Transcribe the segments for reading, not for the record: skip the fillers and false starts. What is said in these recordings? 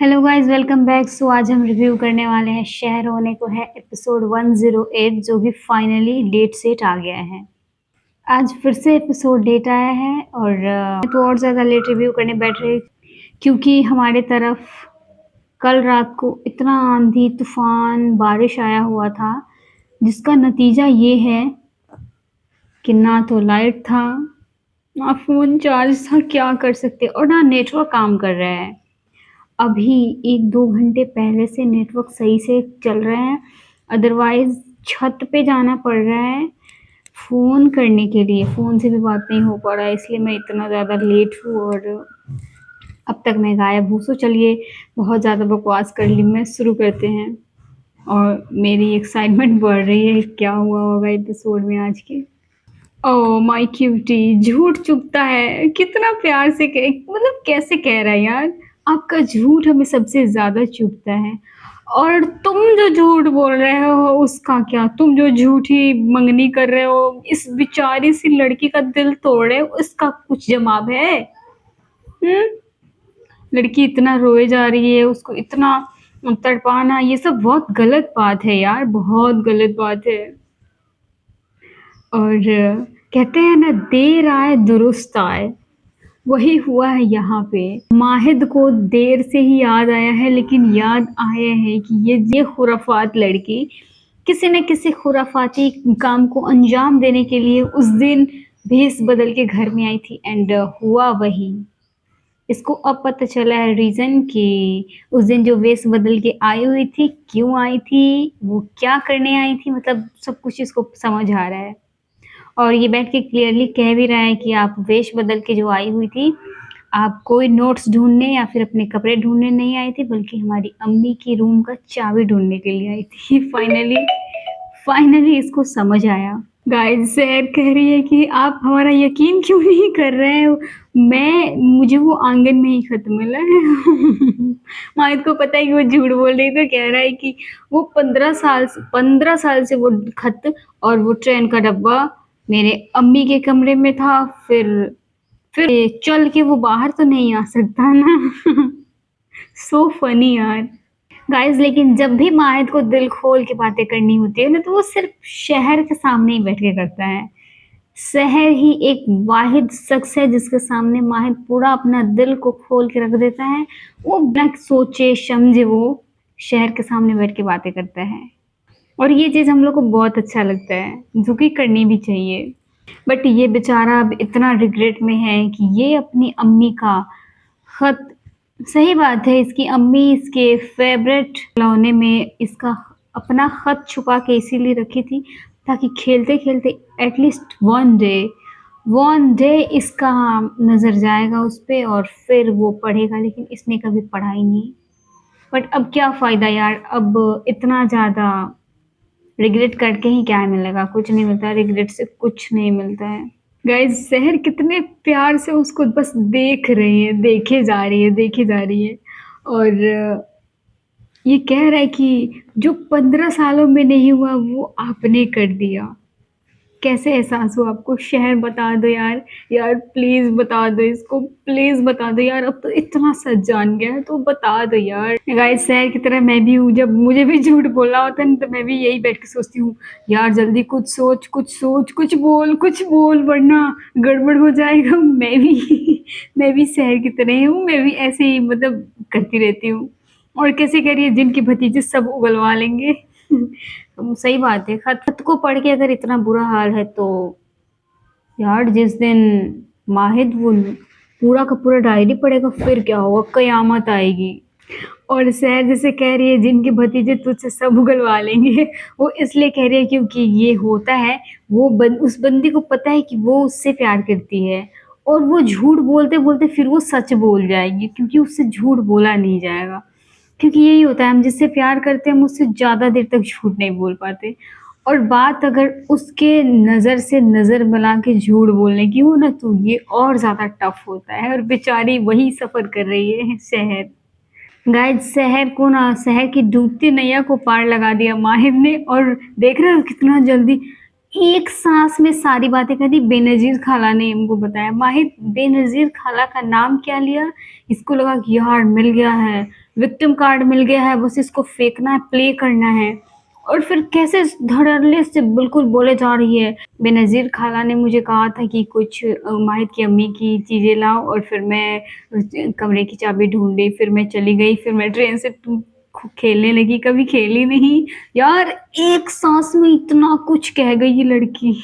Hello guys, welcome back. So आज हम review करने वाले हैं शहर होने को है एपिसोड 108, जो कि फाइनली डेट सेट आ गया है। आज फिर से एपिसोड डेट आया है और तो और ज़्यादा लेट रिव्यू करने बैठ रही, क्योंकि हमारे तरफ कल रात को इतना आंधी तूफान बारिश आया हुआ था, जिसका नतीजा ये है कि ना तो लाइट था, ना फ़ोन चार्ज था, क्या कर सकते, और ना नेटवर्क काम कर रहा है। अभी 1-2 घंटे पहले से नेटवर्क सही से चल रहे हैं, अदरवाइज़ छत पे जाना पड़ रहा है फ़ोन करने के लिए। फ़ोन से भी बात नहीं हो पा रहा है, इसलिए मैं इतना ज़्यादा लेट हूँ और अब तक मैं गायब हूँ। सो चलिए, बहुत ज़्यादा बकवास कर ली मैं, शुरू करते हैं। और मेरी एक्साइटमेंट बढ़ रही है, क्या हुआ होगा एपिसोड में आज के। ओह माय क्यूटी, झूठ चुभता है, कितना प्यार से मतलब कैसे कह रहा है यार। आपका झूठ हमें सबसे ज्यादा चुभता है, और तुम जो झूठ बोल रहे हो उसका क्या? तुम जो झूठी मंगनी कर रहे हो, इस बेचारी सी लड़की का दिल तोड़ रहे हो, उसका कुछ जवाब है? हम्म। लड़की इतना रोए जा रही है, उसको इतना तड़पाना, ये सब बहुत गलत बात है यार, बहुत गलत बात है। और कहते हैं ना, देर आए दुरुस्त आए, वही हुआ है यहाँ पे। माहिद को देर से ही याद आया है, लेकिन याद आया है कि ये खुराफात लड़की किसी न किसी खुराफाती काम को अंजाम देने के लिए उस दिन भेस बदल के घर में आई थी, एंड हुआ वही। इसको अब पता चला है रीजन कि उस दिन जो वेश बदल के आई हुई थी, क्यों आई थी, वो क्या करने आई थी, मतलब सब कुछ इसको समझ आ रहा है। और ये बैठ के क्लियरली कह भी रहा है कि आप वेश बदल के जो आई हुई थी, आप कोई नोट्स ढूंढने या फिर अपने कपड़े ढूंढने नहीं आई थी, बल्कि हमारी अम्मी की रूम का चाबी ढूंढने के लिए आई थी। फाइनली फाइनली इसको समझ आया। गाइस, सैर कह रही है कि आप हमारा यकीन क्यों नहीं कर रहे हैं, मुझे वो आंगन में ही खत मिला है। माहिद को पता है कि वो झूठ बोल रही, तो कह रहा है कि वो 15 साल से वो खत और वो ट्रेन का डब्बा मेरे अम्मी के कमरे में था। फिर चल के वो बाहर तो नहीं आ सकता ना। सो फनी यार। गाइस, लेकिन जब भी माहिद को दिल खोल के बातें करनी होती है ना, तो वो सिर्फ शहर के सामने ही बैठ के करता है। शहर ही एक वाहिद शख्स है जिसके सामने माहिद पूरा अपना दिल को खोल के रख देता है। वो बिना सोचे समझे वो शहर के सामने बैठ के बातें करता है, और ये चीज हम लोग को बहुत अच्छा लगता है, जो कि करनी भी चाहिए। बट ये बेचारा अब इतना रिग्रेट में है कि ये अपनी अम्मी का खत, सही बात है, इसकी अम्मी इसके फेवरेट खिलौने में इसका अपना खत छुपा के इसीलिए रखी थी, ताकि खेलते खेलते एटलीस्ट वन डे इसका नजर जाएगा उस पे और फिर वो पढ़ेगा। लेकिन इसने कभी पढ़ा ही नहीं। बट अब क्या फायदा यार, अब इतना ज्यादा रिग्रेट करके ही क्या मिलेगा? कुछ नहीं मिलता, रिग्रेट से कुछ नहीं मिलता है। गाइस, शहर कितने प्यार से उसको बस देख रही है, देखे जा रही है। और ये कह रहा है कि जो 15 सालों में नहीं हुआ वो आपने कर दिया। कैसे एहसास हुआ आपको? शहर बता दो यार, यार प्लीज बता दो इसको, प्लीज बता दो यार, अब तो इतना सच जान गया है तो बता दो यार। गाइस, शहर की तरह मैं भी हूँ, जब मुझे भी झूठ बोलना होता है ना, तो मैं भी यही बैठ के सोचती हूँ, यार जल्दी कुछ सोच, कुछ बोल वरना गड़बड़ हो जाएगा। मैं भी मैं भी शहर की तरह ही हूँ, मैं भी ऐसे ही मतलब करती रहती हूँ। और कैसे कह रही है, जिनके भतीजे सब उगलवा लेंगे। सही बात है, खत खत को पढ़ के अगर इतना बुरा हाल है, तो यार जिस दिन माहिद वो पूरा का पूरा डायरी पढ़ेगा, फिर क्या होगा? कयामत आएगी। और शहर जैसे कह रही है, जिनके भतीजे तुझसे सब उगलवा लेंगे, वो इसलिए कह रही है क्योंकि ये होता है, उस बंदी को पता है कि वो उससे प्यार करती है, और वो झूठ बोलते बोलते फिर वो सच बोल जाएगी, क्योंकि उससे झूठ बोला नहीं जाएगा। क्योंकि यही होता है, हम जिससे प्यार करते हैं हम उससे ज़्यादा देर तक झूठ नहीं बोल पाते। और बात अगर उसके नज़र से नज़र मिला के झूठ बोलने की हो ना, तो ये और ज़्यादा टफ होता है, और बेचारी वही सफ़र कर रही है शहर। गाइस, शहर की डूबती नैया को पार लगा दिया माहिर ने, और देख रहे हो कितना जल्दी एक सांस में सारी बातें कर दी। बेनजीर खाला ने हमको बताया, माहिर बेनजीर खाला का नाम क्या लिया, इसको लगा कि यार मिल गया है, विक्टिम कार्ड मिल गया है, बस इसको फेंकना है, प्ले करना है। और फिर कैसे धड़ल्ले से बिल्कुल बोले जा रही है, बेनज़ीर खाला ने मुझे कहा था कि कुछ माहिद की अम्मी की चीज़ें लाओ, और फिर मैं कमरे की चाबी ढूँढी, फिर मैं चली गई, फिर मैं ट्रेन से खेलने लगी, कभी खेली नहीं। यार एक सांस में इतना कुछ कह गई ये लड़की।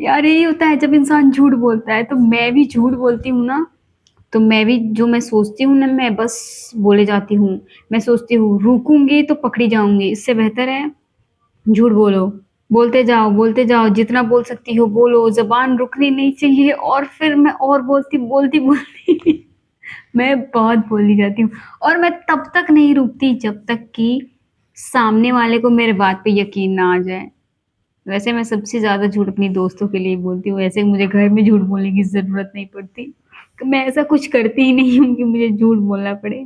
यार यही होता है जब इंसान झूठ बोलता है, तो मैं भी झूठ बोलती हूँ ना, तो मैं भी जो मैं सोचती हूँ ना, मैं बस बोले जाती हूँ। मैं सोचती हूँ रुकूंगी तो पकड़ी जाऊंगी, इससे बेहतर है झूठ बोलो। बोलते जाओ, जितना बोल सकती हो बोलो, जबान रुकनी नहीं चाहिए। और फिर मैं और बोलती बोलती बोलती मैं बहुत बोली जाती हूँ। और मैं तब तक नहीं रुकती जब तक कि सामने वाले को मेरे बात पे यकीन ना आ जाए। वैसे मैं सबसे ज़्यादा झूठ अपनी दोस्तों के लिए बोलती हूँ, ऐसे मुझे घर में झूठ बोलने की ज़रूरत नहीं पड़ती। मैं ऐसा कुछ करती ही नहीं हूँ कि मुझे झूठ बोलना पड़े।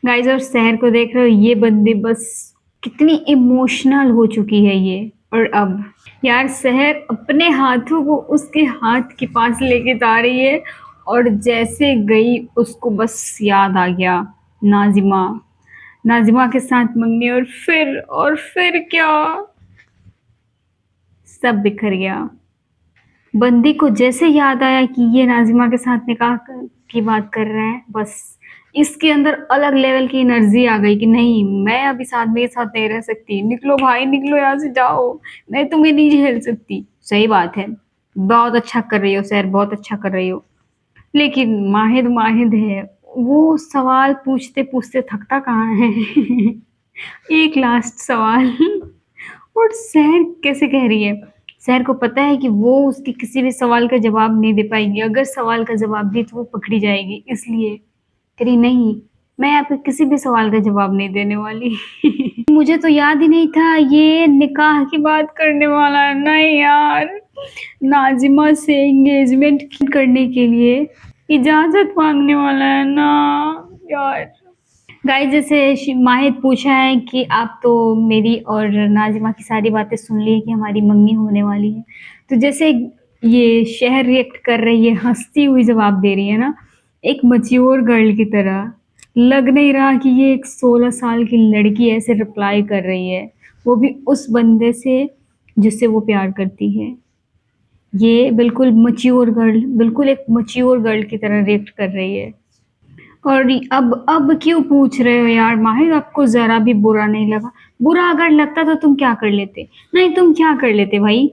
गाइस, और शहर को देख रहे हो, ये बंदी बस कितनी इमोशनल हो चुकी है ये। और अब यार शहर अपने हाथों को उसके हाथ के पास लेके जा रही है, और जैसे गई उसको बस याद आ गया नाजिमा, नाजिमा के साथ मंगनी। और फिर क्या, सब बिखर गया। बंदी को जैसे याद आया कि ये नाजिमा के साथ की बात कर रहा है, बस इसके अंदर अलग लेवल की एनर्जी आ गई कि नहीं, मैं अब इस आदमी के साथ नहीं रह सकती। निकलो भाई निकलो, यहाँ से जाओ, मैं तुम्हें नहीं झेल सकती। सही बात है, बहुत अच्छा कर रही हो सर, बहुत अच्छा कर रही हो। लेकिन माहिद माहिद है, वो सवाल पूछते पूछते थकता कहाँ है। एक लास्ट सवाल। और सहर कैसे कह रही है, सहर को पता है कि वो उसके किसी भी सवाल का जवाब नहीं दे पाएगी, अगर सवाल का जवाब दी तो वो पकड़ी जाएगी, इसलिए कह रही नहीं, मैं आपके किसी भी सवाल का जवाब नहीं देने वाली। मुझे तो याद ही नहीं था ये निकाह की बात करने वाला है। नहीं यार, नाजिमा से एंगेजमेंट करने के लिए इजाजत मांगने वाला है ना यार। गाइस, जैसे माहिद पूछा है कि आप तो मेरी और नाजिमा की सारी बातें सुन ली है कि हमारी मंगनी होने वाली है, तो जैसे ये शहर रिएक्ट कर रही है, हंसती हुई जवाब दे रही है ना, एक मच्योर गर्ल की तरह। लग नहीं रहा कि ये एक 16 साल की लड़की ऐसे रिप्लाई कर रही है, वो भी उस बंदे से जिससे वो प्यार करती है। ये बिल्कुल मच्योर गर्ल, बिल्कुल एक मच्योर गर्ल की तरह रिएक्ट कर रही है। और अब क्यों पूछ रहे हो यार माहिर, आपको जरा भी बुरा नहीं लगा? बुरा अगर लगता तो तुम क्या कर लेते? नहीं, तुम क्या कर लेते भाई?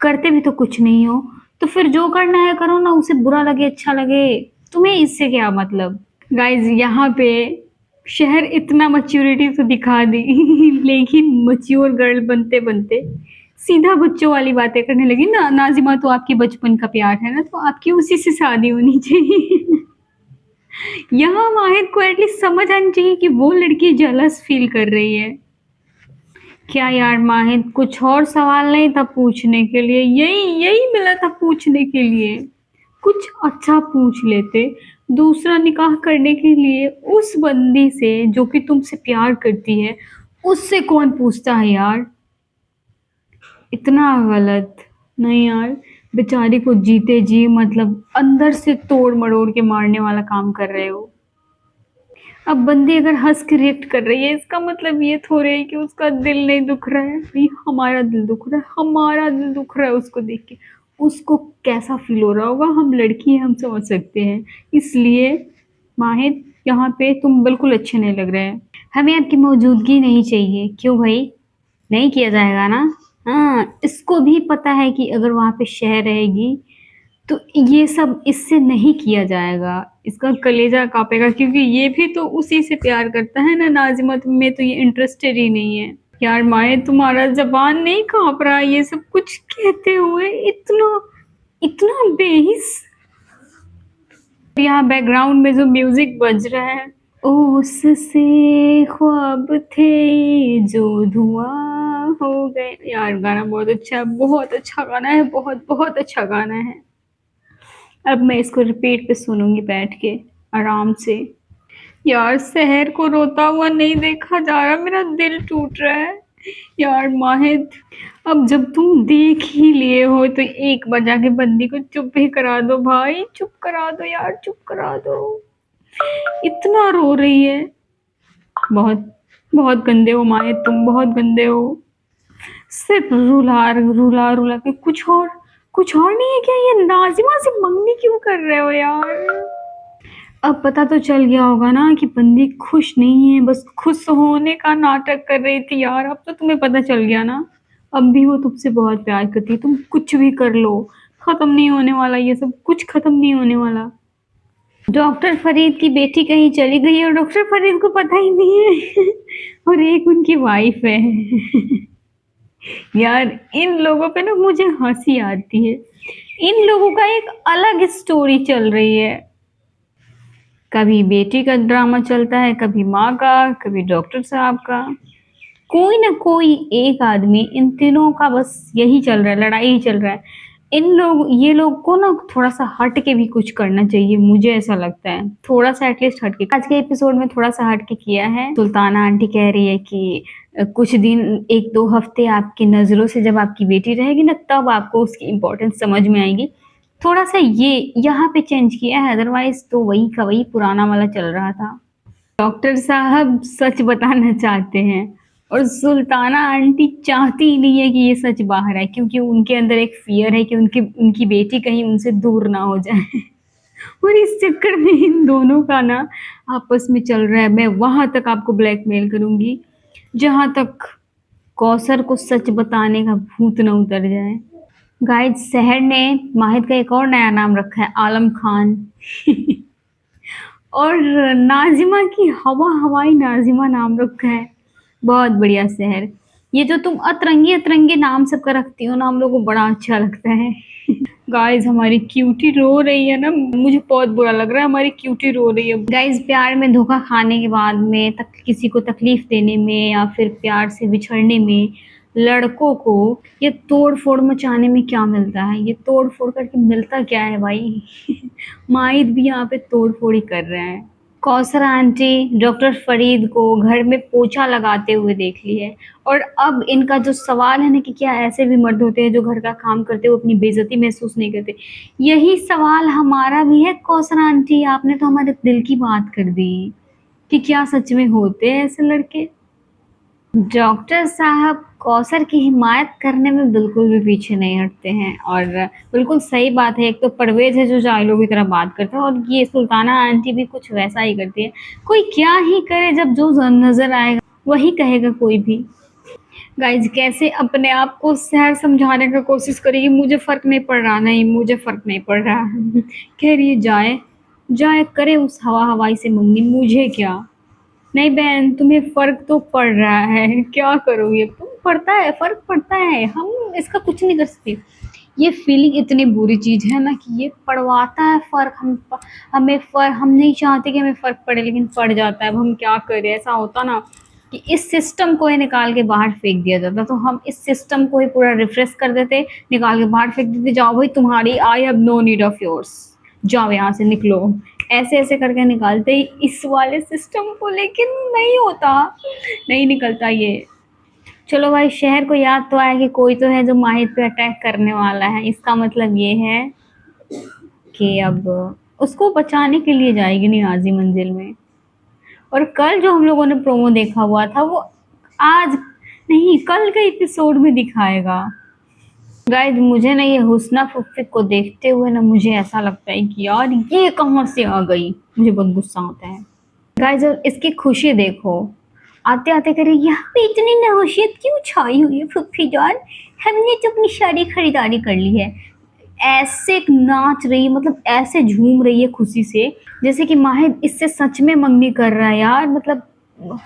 करते भी तो कुछ नहीं हो, तो फिर जो करना है करो ना, उसे बुरा लगे अच्छा लगे, तुम्हें इससे क्या मतलब? गाइज, यहाँ पे शहर इतना मैच्योरिटी तो दिखा दी, लेकिन मैच्योर गर्ल बनते बनते सीधा बच्चों वाली बातें करने लगी ना। नाजिमा तो आपके बचपन का प्यार है ना, तो आपकी उसी से शादी होनी चाहिए। यहाँ माहिर को एटलीस्ट समझ आनी चाहिए कि वो लड़की जेलस फील कर रही है। क्या यार माहिर, कुछ और सवाल नहीं था पूछने के लिए? यही यही मिला था पूछने के लिए। कुछ अच्छा पूछ लेते। दूसरा निकाह करने के लिए उस बंदी से जो कि तुमसे प्यार करती है, उससे कौन पूछता है यार? इतना गलत नहीं यार, बेचारी को जीते जी मतलब अंदर से तोड़ मरोड़ के मारने वाला काम कर रहे हो। अब बंदी अगर हंस के रिएक्ट कर रही है, इसका मतलब ये थोड़े है कि उसका दिल नहीं दुख रहा है। भाई हमारा दिल दुख रहा है, हमारा दिल दुख रहा है उसको देख के। उसको कैसा फील हो रहा होगा, हम लड़की हैं, हम समझ सकते हैं। इसलिए माहिर, यहाँ पे तुम बिल्कुल अच्छे नहीं लग रहे हैं, हमें आपकी मौजूदगी नहीं चाहिए। क्यों भाई, नहीं किया जाएगा ना? हाँ, इसको भी पता है कि अगर वहाँ पे शह रहेगी तो ये सब इससे नहीं किया जाएगा, इसका कलेजा काँपेगा, क्योंकि ये भी तो उसी से प्यार करता है ना। नाज़िमा में तो ये इंटरेस्टेड ही नहीं है। यार माए, तुम्हारा ज़बान नहीं काँप रहा ये सब कुछ कहते हुए? इतना इतना बेहिस। यहाँ बैकग्राउंड में जो म्यूजिक बज रहा है, उससे ख्वाब थे जो धुआं हो गए। यार गाना बहुत अच्छा है, बहुत अच्छा गाना है, बहुत बहुत अच्छा गाना है। अब मैं इसको रिपीट पे सुनूंगी बैठ के आराम से। यार शहर को रोता हुआ नहीं देखा जा रहा, मेरा दिल टूट रहा है। यार माहिद, अब जब तुम देख ही लिए हो तो एक बार जाके बंदी को चुप ही करा दो भाई, चुप करा दो यार, चुप करा दो। इतना रो रही है। बहुत बहुत गंदे हो माहिद, तुम बहुत गंदे हो। सिर्फ रुला रुला रुला के कुछ और नहीं है क्या? ये नाजिमा से मंगनी क्यों कर रहे हो यार? अब पता तो चल गया होगा ना कि बंदी खुश नहीं है, बस खुश होने का नाटक कर रही थी यार। अब तो तुम्हें पता चल गया ना। अब भी वो तुमसे बहुत प्यार करती है, तुम कुछ भी कर लो, खत्म नहीं होने वाला, ये सब कुछ खत्म नहीं होने वाला। डॉक्टर फरीद की बेटी कहीं चली गई और डॉक्टर फरीद को पता ही नहीं है। और एक उनकी वाइफ है। यार इन लोगों पे ना मुझे हंसी आती है। इन लोगों का एक अलग स्टोरी चल रही है। कभी बेटी का ड्रामा चलता है, कभी माँ का, कभी डॉक्टर साहब का। कोई ना कोई एक आदमी, इन तीनों का बस यही चल रहा है, लड़ाई ही चल रहा है। ये लोग को ना थोड़ा सा हट के भी कुछ करना चाहिए, मुझे ऐसा लगता है। थोड़ा सा एटलीस्ट हट के। आज के एपिसोड में थोड़ा सा हट के किया है। सुल्ताना आंटी कह रही है कि कुछ दिन, 1-2 हफ्ते आपकी नजरों से जब आपकी बेटी रहेगी ना, तब आपको उसकी इम्पोर्टेंस समझ में आएगी। थोड़ा सा ये यहाँ पे चेंज किया है, अदरवाइज तो वही का वही पुराना वाला चल रहा था। डॉक्टर साहब सच बताना चाहते हैं और सुल्ताना आंटी चाहती ही नहीं है कि ये सच बाहर आए, क्योंकि उनके अंदर एक फियर है कि उनकी बेटी कहीं उनसे दूर ना हो जाए। और इस चक्कर में इन दोनों का ना आपस में चल रहा है, मैं वहां तक आपको ब्लैकमेल करूंगी जहां तक कौसर को सच बताने का भूत न उतर जाए। गाइस, शहर ने माहिद का एक और नया नाम रखा है, आलम खान। और नाजिमा की हवाई नाजिमा नाम रखा है। बहुत बढ़िया शहर। ये जो तुम अतरंगी अतरंगे नाम सबका रखती हो ना, हम लोग को बड़ा अच्छा लगता है। गाइस, हमारी क्यूटी रो रही है ना, मुझे बहुत बुरा लग रहा है, हमारी क्यूटी रो रही है। गाइस, प्यार में धोखा खाने के बाद में किसी को तकलीफ देने में या फिर प्यार से बिछड़ने में लड़कों को ये तोड़ फोड़ मचाने में क्या मिलता है? ये तोड़ फोड़ करके मिलता क्या है भाई? माहिद भी यहाँ पे तोड़ फोड़ ही कर रहे हैं। कौसर आंटी डॉक्टर फरीद को घर में पोछा लगाते हुए देख ली है। और अब इनका जो सवाल है ना कि क्या ऐसे भी मर्द होते हैं जो घर का काम करते हुए अपनी बेइज्जती महसूस नहीं करते, यही सवाल हमारा भी है। कौसर आंटी, आपने तो हमारे दिल की बात कर दी कि क्या सच में होते हैं ऐसे लड़के। डॉक्टर साहब कौसर की हिमायत करने में बिल्कुल भी पीछे नहीं हटते हैं और बिल्कुल सही बात है। एक तो परवेज है जो जायलों की तरह बात करता है, और ये सुल्ताना आंटी भी कुछ वैसा ही करती है। कोई क्या ही करे, जब जो नजर आएगा वही कहेगा कोई भी। गाइज, कैसे अपने आप को शहर समझाने का कोशिश करेगी, मुझे फर्क नहीं पड़ रहा, नहीं मुझे फर्क नहीं पड़ रहा। कह रही है जाए जाए करे उस हवाई से मंगनी, मुझे क्या। नहीं बहन, तुम्हें फर्क तो पड़ रहा है, क्या करोगे तुम? पड़ता है, फर्क पड़ता है, हम इसका कुछ नहीं कर सकते। ये फीलिंग इतनी बुरी चीज है ना कि ये पड़वाता है फर्क। हम नहीं चाहते कि हमें फर्क पड़े, लेकिन पड़ जाता है। अब हम क्या करें? ऐसा होता ना कि इस सिस्टम को ही निकाल के बाहर फेंक दिया जाता, तो हम इस सिस्टम को ही पूरा रिफ्रेश कर देते, निकाल के बाहर फेंक देते। जाओ भाई, तुम्हारी I have no need of yours, जाओ यहाँ से, निकलो। ऐसे ऐसे करके निकालते ही इस वाले सिस्टम को, लेकिन नहीं होता, नहीं निकलता ये। चलो भाई, शहर को याद तो आया कि कोई तो है जो माहिद पे अटैक करने वाला है। इसका मतलब ये है कि अब उसको बचाने के लिए जाएगी नियाज़ी मंजिल में। और कल जो हम लोगों ने प्रोमो देखा हुआ था, वो आज नहीं, कल के एपिसोड में दिखाएगा। गाइस, मुझे ना ये हुस्ना फुफी को देखते हुए ना मुझे ऐसा लगता है कि यार ये कहाँ से आ गई, मुझे बहुत गुस्सा आता है। गाइस, और इसकी खुशी देखो, आते आते करे यहाँ पे इतनी नौशियत क्यों छाई हुई है फुफी जान, हमने तो अपनी सारी खरीदारी कर ली है। ऐसे नाच रही है, मतलब ऐसे झूम रही है खुशी से, जैसे कि माहिद इससे सच में मंगनी कर रहा है यार। मतलब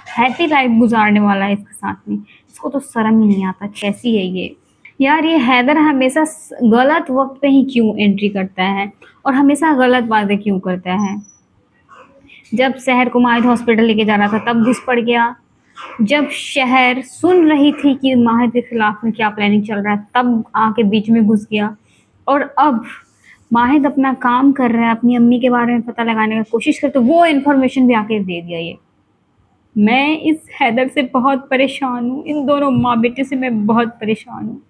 हैप्पी लाइफ गुजारने वाला है इसके साथ में। इसको तो शर्म ही नहीं आता, कैसी है ये यार। ये हैदर हमेशा गलत वक्त पे ही क्यों एंट्री करता है और हमेशा गलत बातें क्यों करता है? जब शहर को माहिद हॉस्पिटल लेके जा रहा था तब घुस पड़ गया। जब शहर सुन रही थी कि माहिद के खिलाफ में क्या प्लानिंग चल रहा है, तब आके बीच में घुस गया। और अब माहिद अपना काम कर रहा है, अपनी अम्मी के बारे में पता लगाने की कोशिश कर, तो वो इन्फॉर्मेशन भी आके दे दिया ये। मैं इस हैदर से बहुत परेशान हूँ, इन दोनों माँ बेटे से मैं बहुत परेशान हूँ।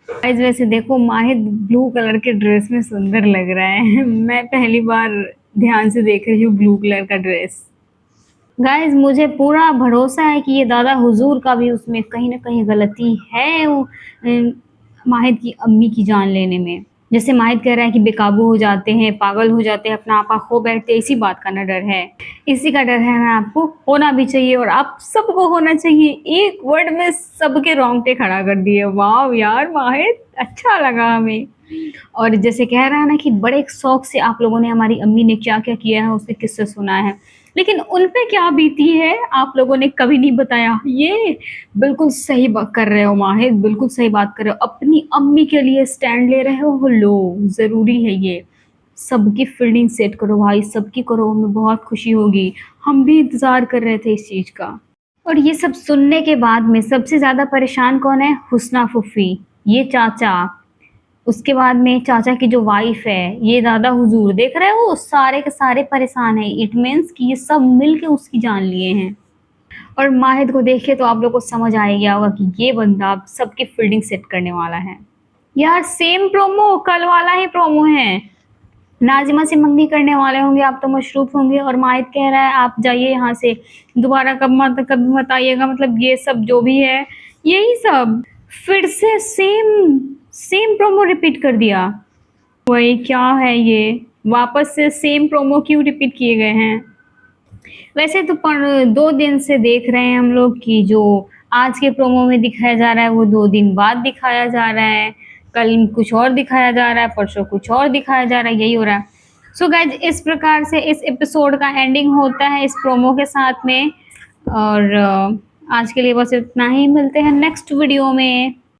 इस वजह से देखो, माहिद ब्लू कलर के ड्रेस में सुंदर लग रहा है। मैं पहली बार ध्यान से देख रही हूँ ब्लू कलर का ड्रेस। गाइस मुझे पूरा भरोसा है कि ये दादा हुजूर का भी उसमें कहीं ना कहीं गलती है माहिद की अम्मी की जान लेने में। जैसे माहिद कह रहा है कि बेकाबू हो जाते हैं, पागल हो जाते हैं, अपना आपा खो बैठते हैं, इसी बात का ना डर है। इसी का डर है ना आपको होना भी चाहिए और आप सबको होना चाहिए। एक वर्ड में सबके रोंगटे खड़ा कर दिए। वाह यार माहिद, अच्छा लगा हमें। और जैसे कह रहा है ना कि बड़े शौक से आप लोगों ने हमारी अम्मी ने क्या क्या किया है उससे किस्से सुना है, लेकिन उन पे क्या बीती है आप लोगों ने कभी नहीं बताया। ये बिल्कुल सही बात कर रहे हो माहिद, बिल्कुल सही बात कर रहे हो। अपनी अम्मी के लिए स्टैंड ले रहे हो, लो ज़रूरी है ये। सबकी फील्डिंग सेट करो भाई, सबकी करो, हमें बहुत खुशी होगी। हम भी इंतज़ार कर रहे थे इस चीज़ का। और ये सब सुनने के बाद में सबसे ज़्यादा परेशान कौन है? हुस्ना फूफी, ये चाचा, उसके बाद में चाचा की जो वाइफ है, ये दादा हुजूर, देख रहे हो सारे के सारे परेशान हैं। इट मीन्स कि ये सब मिल के उसकी जान लिए हैं। और माहिद को देखे तो आप लोग को समझ आ गया होगा कि ये बंदा अब सबकी फील्डिंग सेट करने वाला है। यार सेम प्रोमो, कल वाला ही प्रोमो है। नाजिमा से मंगनी करने वाले होंगे, आप तो मशरूफ होंगे और माहिद कह रहा है आप जाइए यहाँ से, दोबारा कभी मत आइएगा। मतलब ये सब जो भी है, यही सब फिर से सेम सेम प्रोमो रिपीट कर दिया। वही क्या है ये, वापस से सेम प्रोमो क्यों रिपीट किए गए हैं? वैसे तो पर 2 दिन से देख रहे हैं हम लोग कि जो आज के प्रोमो में दिखाया जा रहा है वो 2 दिन बाद दिखाया जा रहा है। कल कुछ और दिखाया जा रहा है, परसों कुछ और दिखाया जा रहा है, यही हो रहा है। सो गाइज इस प्रकार से इस एपिसोड का एंडिंग होता है इस प्रोमो के साथ में। और आज के लिए बस इतना ही, मिलते हैं नेक्स्ट वीडियो में।